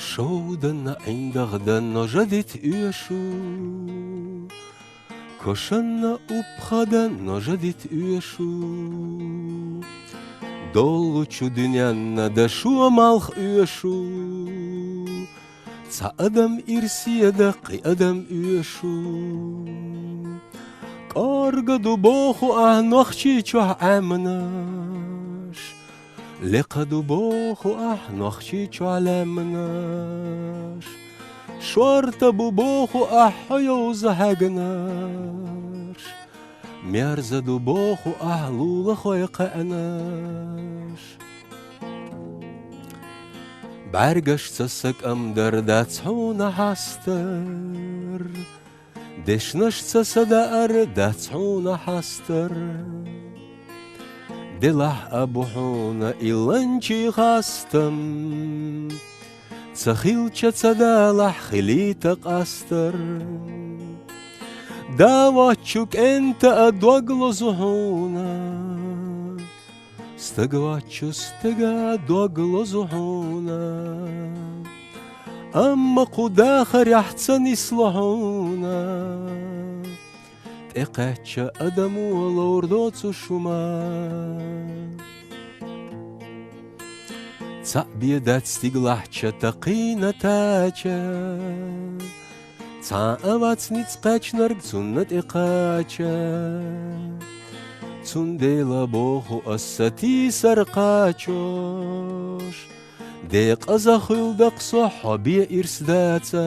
شودن عندغدن نجدت üyeşu Koşanna uphadan nojadit üyeşu Doluçu dünyanna da şu amalh üyeşu Ca adam irsiye da qi adam üyeşu Karga du bohu ah nohçi çoh amnaş Liqadu bohu ah nohçi çoh alamnaş Шорта бубоху ахойоза хагнаш Мерза дубоху ахлула хойқанаш Баргаш цасак амдар дацуна хастар Дешнаш цасадар дацуна хастар Дилах абухуна иланчи хастам Цахилча цадалах хилита қастыр Давачук энта адуагло зухуна Стагвачу стага адуагло зухуна Амма қудахар яхцан ислахуна Текача адаму лордоцу шума Цабьедать стиглахча тақина тача Цаавацниц қачнарг цуннат иқача Цундела боху ассати сарқачош Деқ азахылдақ сохаби ирсдаца